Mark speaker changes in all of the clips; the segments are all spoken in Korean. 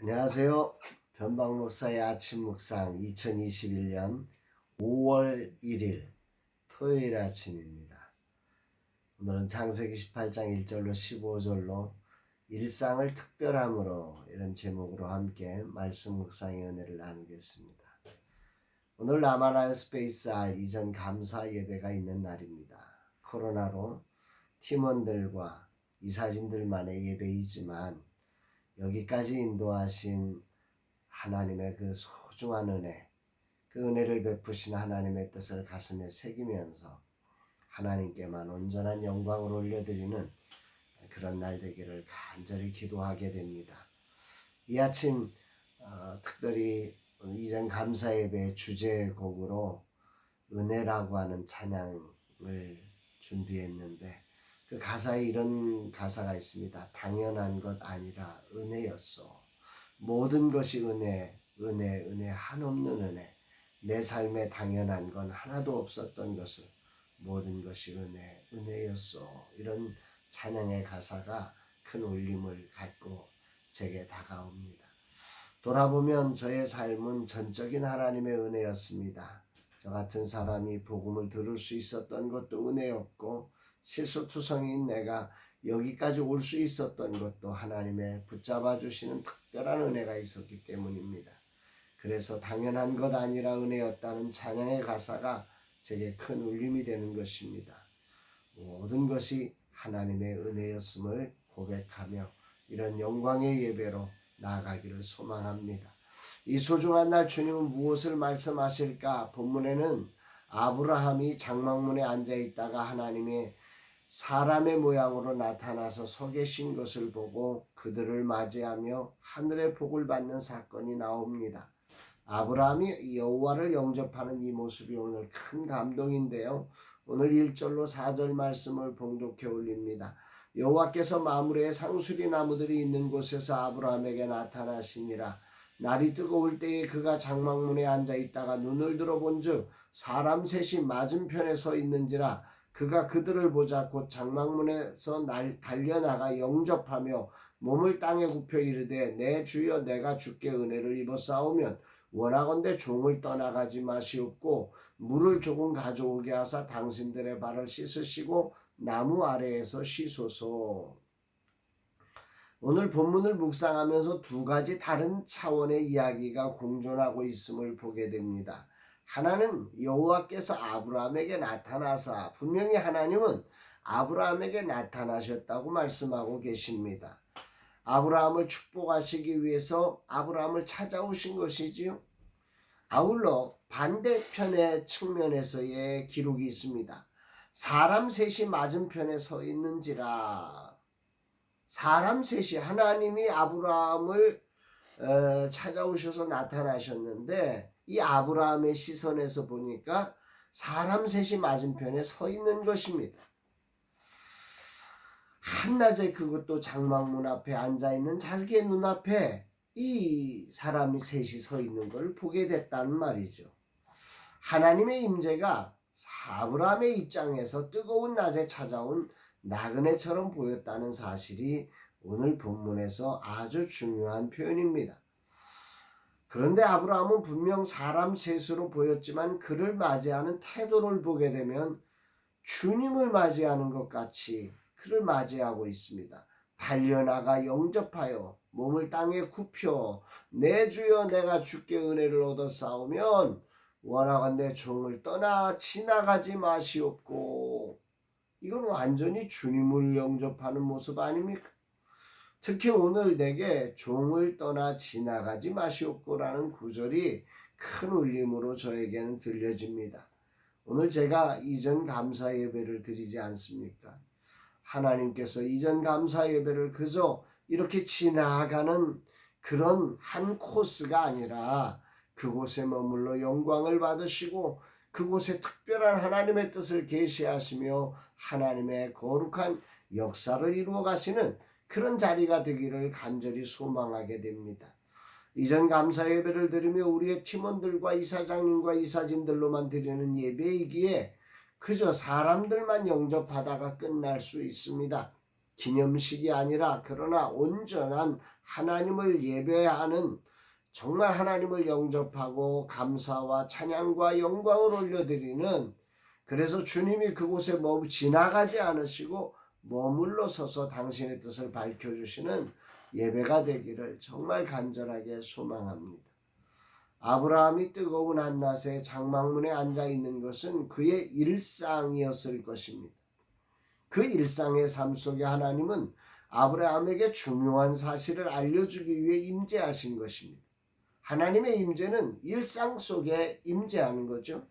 Speaker 1: 안녕하세요. 변방 목사의 아침 묵상 2021년 5월 1일 토요일 아침입니다. 오늘은 창세기 18장 1절로 15절로 일상을 특별함으로 이런 제목으로 함께 말씀 묵상의 은혜를 나누겠습니다. 오늘 라마라이오 스페이스 R 이전 감사 예배가 있는 날입니다. 코로나로 팀원들과 이사진들만의 예배이지만 여기까지 인도하신 하나님의 그 소중한 은혜, 그 은혜를 베푸신 하나님의 뜻을 가슴에 새기면서 하나님께만 온전한 영광을 올려드리는 그런 날 되기를 간절히 기도하게 됩니다. 이 아침 특별히 이전 감사 예배 주제곡으로 은혜라고 하는 찬양을 준비했는데 그 가사에 이런 가사가 있습니다. 당연한 것 아니라 은혜였소. 모든 것이 은혜, 은혜, 은혜, 한없는 은혜. 내 삶에 당연한 건 하나도 없었던 것을 모든 것이 은혜, 은혜였소. 이런 찬양의 가사가 큰 울림을 갖고 제게 다가옵니다. 돌아보면 저의 삶은 전적인 하나님의 은혜였습니다. 저 같은 사람이 복음을 들을 수 있었던 것도 은혜였고 실수투성이인 내가 여기까지 올 수 있었던 것도 하나님의 붙잡아 주시는 특별한 은혜가 있었기 때문입니다. 그래서 당연한 것 아니라 은혜였다는 찬양의 가사가 제게 큰 울림이 되는 것입니다. 모든 것이 하나님의 은혜였음을 고백하며 이런 영광의 예배로 나아가기를 소망합니다. 이 소중한 날 주님은 무엇을 말씀하실까? 본문에는 아브라함이 장막문에 앉아 있다가 하나님의 사람의 모양으로 나타나서 서 계신 것을 보고 그들을 맞이하며 하늘의 복을 받는 사건이 나옵니다. 아브라함이 여호와를 영접하는 이 모습이 오늘 큰 감동인데요. 오늘 1절로 4절 말씀을 봉독해 올립니다. 여호와께서 마므레의 상수리 나무들이 있는 곳에서 아브라함에게 나타나시니라. 날이 뜨거울 때에 그가 장막문에 앉아 있다가 눈을 들어본즉 사람 셋이 맞은편에 서 있는지라. 그가 그들을 보자 곧 장막문에서 달려나가 영접하며 몸을 땅에 굽혀 이르되 내 주여 내가 주께 은혜를 입어 싸우면 원하건대 종을 떠나가지 마시옵고 물을 조금 가져오게 하사 당신들의 발을 씻으시고 나무 아래에서 쉬소서. 오늘 본문을 묵상하면서 두 가지 다른 차원의 이야기가 공존하고 있음을 보게 됩니다. 하나는 여호와께서 아브라함에게 나타나사 분명히 하나님은 아브라함에게 나타나셨다고 말씀하고 계십니다. 아브라함을 축복하시기 위해서 아브라함을 찾아오신 것이지요. 아울러 반대편의 측면에서의 기록이 있습니다. 사람 셋이 맞은편에 서 있는지라. 사람 셋이 하나님이 아브라함을 찾아오셔서 나타나셨는데 이 아브라함의 시선에서 보니까 사람 셋이 맞은편에 서 있는 것입니다. 한낮에 그것도 장막문 앞에 앉아있는 자기의 눈앞에 이 사람이 셋이 서 있는 걸 보게 됐다는 말이죠. 하나님의 임재가 아브라함의 입장에서 뜨거운 낮에 찾아온 나그네처럼 보였다는 사실이 오늘 본문에서 아주 중요한 표현입니다. 그런데 아브라함은 분명 사람 셋으로 보였지만 그를 맞이하는 태도를 보게 되면 주님을 맞이하는 것 같이 그를 맞이하고 있습니다. 달려나가 영접하여 몸을 땅에 굽혀 내 주여 내가 주께 은혜를 얻어 싸우면 원하건대 종을 떠나 지나가지 마시옵고. 이건 완전히 주님을 영접하는 모습 아닙니까? 특히 오늘 내게 종을 떠나 지나가지 마시옵고라는 구절이 큰 울림으로 저에게는 들려집니다. 오늘 제가 이전 감사 예배를 드리지 않습니까? 하나님께서 이전 감사 예배를 그저 이렇게 지나가는 그런 한 코스가 아니라 그곳에 머물러 영광을 받으시고 그곳에 특별한 하나님의 뜻을 계시하시며 하나님의 거룩한 역사를 이루어 가시는 그런 자리가 되기를 간절히 소망하게 됩니다. 이전 감사 예배를 드리며 우리의 팀원들과 이사장님과 이사진들로만 드리는 예배이기에 그저 사람들만 영접하다가 끝날 수 있습니다. 기념식이 아니라 그러나 온전한 하나님을 예배하는, 정말 하나님을 영접하고 감사와 찬양과 영광을 올려드리는, 그래서 주님이 그곳에 지나가지 않으시고 머물러 서서 당신의 뜻을 밝혀주시는 예배가 되기를 정말 간절하게 소망합니다. 아브라함이 뜨거운 한낮에 장막문에 앉아 있는 것은 그의 일상이었을 것입니다. 그 일상의 삶 속에 하나님은 아브라함에게 중요한 사실을 알려주기 위해 임재하신 것입니다. 하나님의 임재는 일상 속에 임재하는 거죠.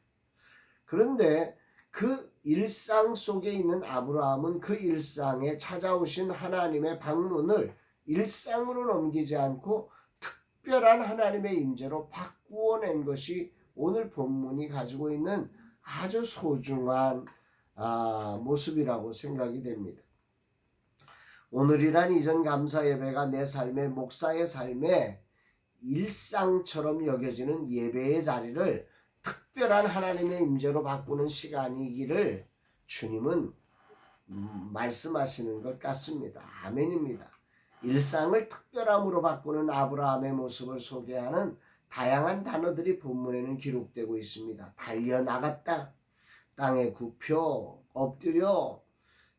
Speaker 1: 그런데 그 일상 속에 있는 아브라함은 그 일상에 찾아오신 하나님의 방문을 일상으로 넘기지 않고 특별한 하나님의 임재로 바꾸어낸 것이 오늘 본문이 가지고 있는 아주 소중한 모습이라고 생각이 됩니다. 오늘이란 이전 감사 예배가 내 삶의, 목사의 삶에 일상처럼 여겨지는 예배의 자리를 특별한 하나님의 임재로 바꾸는 시간이기를 주님은 말씀하시는 것 같습니다. 아멘입니다. 일상을 특별함으로 바꾸는 아브라함의 모습을 소개하는 다양한 단어들이 본문에는 기록되고 있습니다. 달려나갔다, 땅에 굽혀 엎드려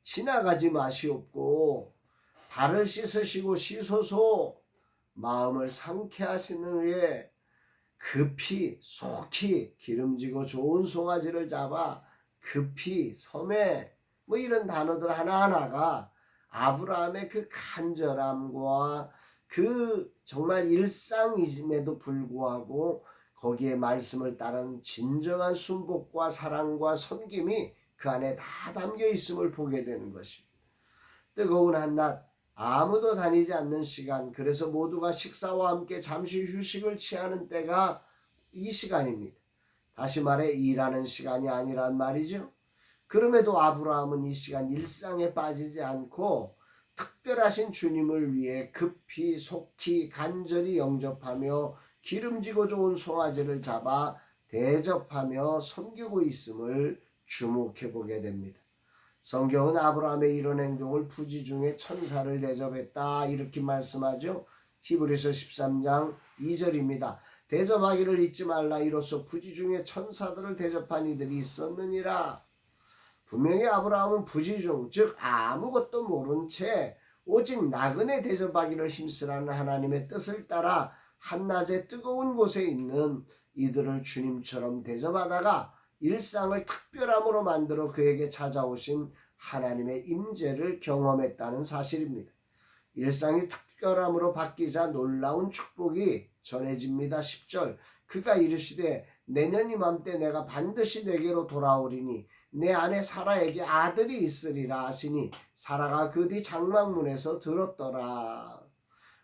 Speaker 1: 지나가지 마시옵고, 발을 씻으시고 씻소서, 마음을 상쾌하시는 후에 급히 속히 기름지고 좋은 송아지를 잡아 급히 섬에, 이런 단어들 하나하나가 아브라함의 그 간절함과 그 정말 일상임에도 불구하고 거기에 말씀을 따른 진정한 순복과 사랑과 섬김이 그 안에 다 담겨 있음을 보게 되는 것입니다. 뜨거운 한낮, 아무도 다니지 않는 시간, 그래서 모두가 식사와 함께 잠시 휴식을 취하는 때가 이 시간입니다. 다시 말해 일하는 시간이 아니란 말이죠. 그럼에도 아브라함은 이 시간 일상에 빠지지 않고 특별하신 주님을 위해 급히 속히 간절히 영접하며 기름지고 좋은 송아지를 잡아 대접하며 섬기고 있음을 주목해 보게 됩니다. 성경은 아브라함의 이런 행동을 부지 중에 천사를 대접했다 이렇게 말씀하죠. 히브리서 13장 2절입니다. 대접하기를 잊지 말라. 이로써 부지 중에 천사들을 대접한 이들이 있었느니라. 분명히 아브라함은 부지중, 즉 아무것도 모른 채 오직 나그네 대접하기를 힘쓰라는 하나님의 뜻을 따라 한낮에 뜨거운 곳에 있는 이들을 주님처럼 대접하다가 일상을 특별함으로 만들어 그에게 찾아오신 하나님의 임재를 경험했다는 사실입니다. 일상이 특별함으로 바뀌자 놀라운 축복이 전해집니다. 10절, 그가 이르시되 내년 이맘때 내가 반드시 내게로 돌아오리니 내 아내 사라에게 아들이 있으리라 하시니 사라가 그 뒤 장막문에서 들었더라.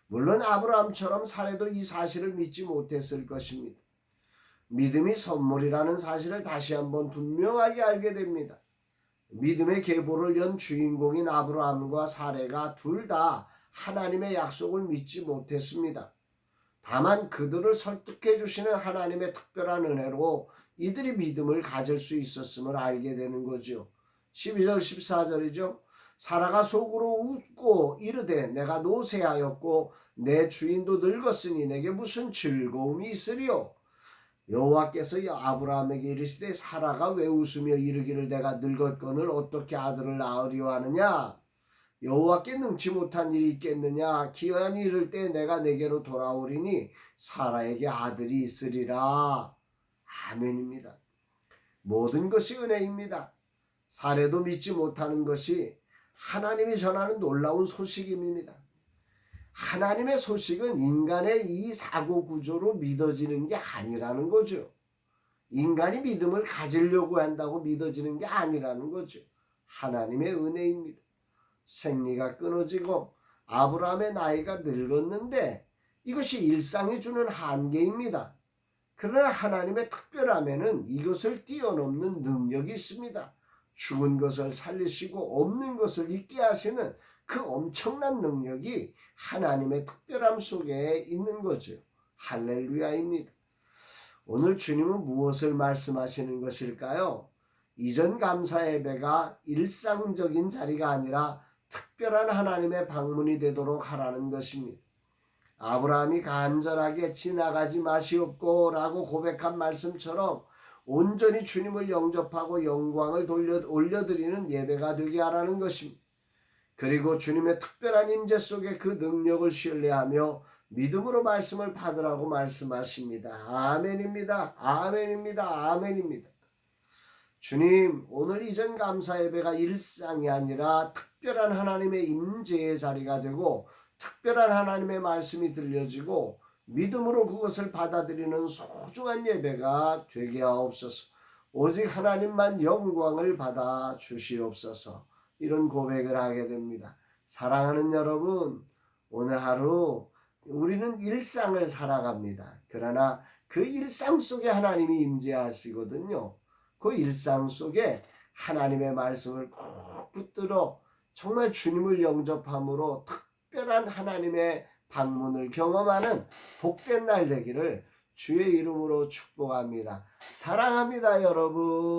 Speaker 1: 물론 아브라함처럼 사라도 이 사실을 믿지 못했을 것입니다. 믿음이 선물이라는 사실을 다시 한번 분명하게 알게 됩니다. 믿음의 계보를 연 주인공인 아브라함과 사라가 둘 다 하나님의 약속을 믿지 못했습니다. 다만 그들을 설득해 주시는 하나님의 특별한 은혜로 이들이 믿음을 가질 수 있었음을 알게 되는 거죠. 12절 14절이죠. 사라가 속으로 웃고 이르되 내가 노쇠하였고 내 주인도 늙었으니 내게 무슨 즐거움이 있으리요. 여호와께서 아브라함에게 이르시되 사라가 왜 웃으며 이르기를 내가 늙었거늘 어떻게 아들을 낳으려 하느냐. 여호와께 능치 못한 일이 있겠느냐. 기한이 이를 때 내가 내게로 돌아오리니 사라에게 아들이 있으리라. 아멘입니다. 모든 것이 은혜입니다. 사례도 믿지 못하는 것이 하나님이 전하는 놀라운 소식입니다. 하나님의 소식은 인간의 이 사고 구조로 믿어지는 게 아니라는 거죠. 인간이 믿음을 가지려고 한다고 믿어지는 게 아니라는 거죠. 하나님의 은혜입니다. 생리가 끊어지고 아브라함의 나이가 늙었는데 이것이 일상이 주는 한계입니다. 그러나 하나님의 특별함에는 이것을 뛰어넘는 능력이 있습니다. 죽은 것을 살리시고 없는 것을 있게 하시는 그 엄청난 능력이 하나님의 특별함 속에 있는 거죠. 할렐루야입니다. 오늘 주님은 무엇을 말씀하시는 것일까요? 이전 감사 예배가 일상적인 자리가 아니라 특별한 하나님의 방문이 되도록 하라는 것입니다. 아브라함이 간절하게 지나가지 마시옵고 라고 고백한 말씀처럼 온전히 주님을 영접하고 영광을 올려드리는 예배가 되게 하라는 것입니다. 그리고 주님의 특별한 임재 속에 그 능력을 신뢰하며 믿음으로 말씀을 받으라고 말씀하십니다. 아멘입니다. 아멘입니다. 아멘입니다. 주님, 오늘 이전 감사 예배가 일상이 아니라 특별한 하나님의 임재의 자리가 되고 특별한 하나님의 말씀이 들려지고 믿음으로 그것을 받아들이는 소중한 예배가 되게 하옵소서. 오직 하나님만 영광을 받아 주시옵소서. 이런 고백을 하게 됩니다. 사랑하는 여러분, 오늘 하루 우리는 일상을 살아갑니다. 그러나 그 일상 속에 하나님이 임재하시거든요. 그 일상 속에 하나님의 말씀을 꼭 붙들어 정말 주님을 영접함으로 특별한 하나님의 방문을 경험하는 복된 날 되기를 주의 이름으로 축복합니다. 사랑합니다, 여러분.